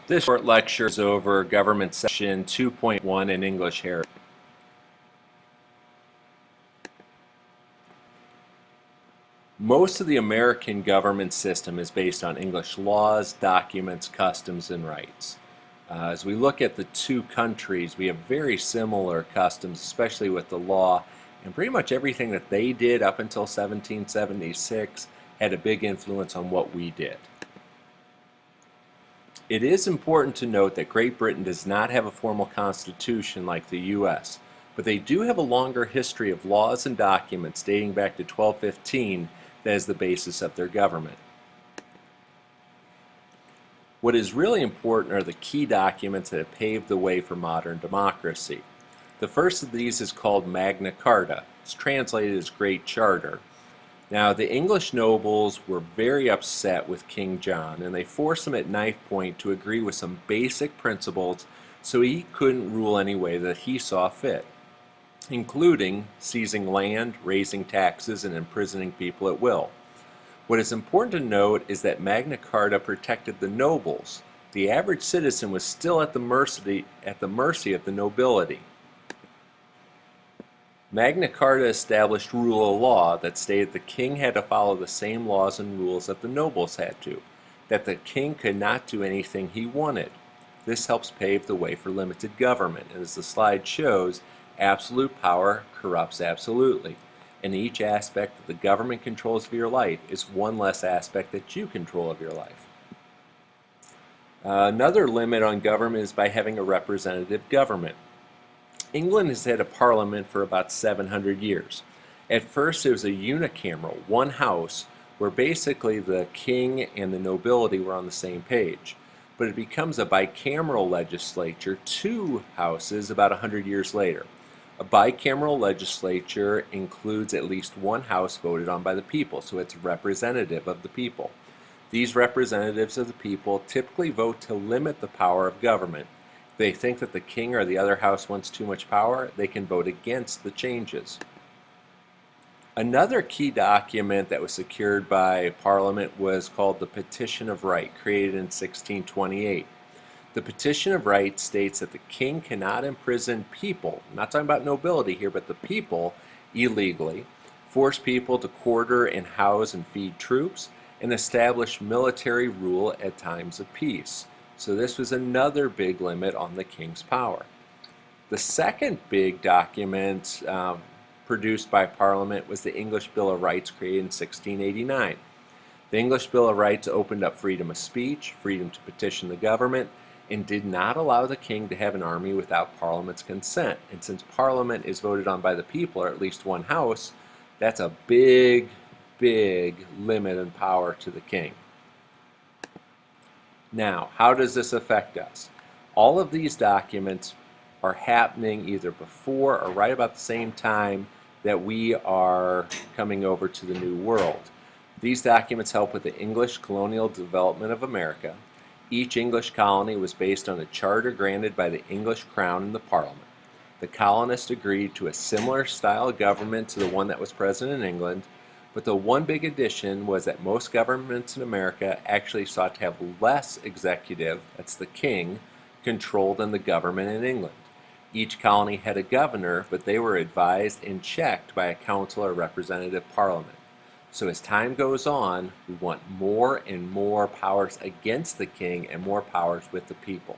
This short lecture is over Government Section 2.1 in English Heritage. Most of the American government system is based on English laws, documents, customs, and rights. As we look at the two countries, we have very similar customs, especially with the law, and pretty much everything that they did up until 1776 had a big influence on what we did. It is important to note that Great Britain does not have a formal constitution like the U.S., but they do have a longer history of laws and documents dating back to 1215 that is the basis of their government. What is really important are the key documents that have paved the way for modern democracy. The first of these is called Magna Carta. It's translated as Great Charter. Now, the English nobles were very upset with King John, and they forced him at knife point to agree with some basic principles so he couldn't rule any way that he saw fit, including seizing land, raising taxes, and imprisoning people at will. What is important to note is that Magna Carta protected the nobles. The average citizen was still at the mercy of the nobility. Magna Carta established rule of law that stated the king had to follow the same laws and rules that the nobles had to, that the king could not do anything he wanted. This helps pave the way for limited government, and as the slide shows, absolute power corrupts absolutely, and each aspect that the government controls of your life is one less aspect that you control of your life. Another limit on government is by having a representative government. England has had a parliament for about 700 years. At first it was a unicameral, one house, where basically the king and the nobility were on the same page. But it becomes a bicameral legislature, two houses, about 100 years later. A bicameral legislature includes at least one house voted on by the people, so it's representative of the people. These representatives of the people typically vote to limit the power of government. If they think that the king or the other house wants too much power, they can vote against the changes. Another key document that was secured by Parliament was called the Petition of Right, created in 1628. The Petition of Right states that the king cannot imprison people, I'm not talking about nobility here, but the people, illegally, force people to quarter and house and feed troops, and establish military rule at times of peace. So this was another big limit on the king's power. The second big document produced by Parliament was the English Bill of Rights, created in 1689. The English Bill of Rights opened up freedom of speech, freedom to petition the government, and did not allow the king to have an army without Parliament's consent. And since Parliament is voted on by the people, or at least one house, that's a big limit in power to the king. Now, how does this affect us? All of these documents are happening either before or right about the same time that we are coming over to the New World. These documents help with the English colonial development of America. Each English colony was based on a charter granted by the English crown and the Parliament. The colonists agreed to a similar style of government to the one that was present in England, but the one big addition was that most governments in America actually sought to have less executive, that's the king, control than the government in England. Each colony had a governor, but they were advised and checked by a council or representative parliament. So as time goes on, we want more and more powers against the king and more powers with the people.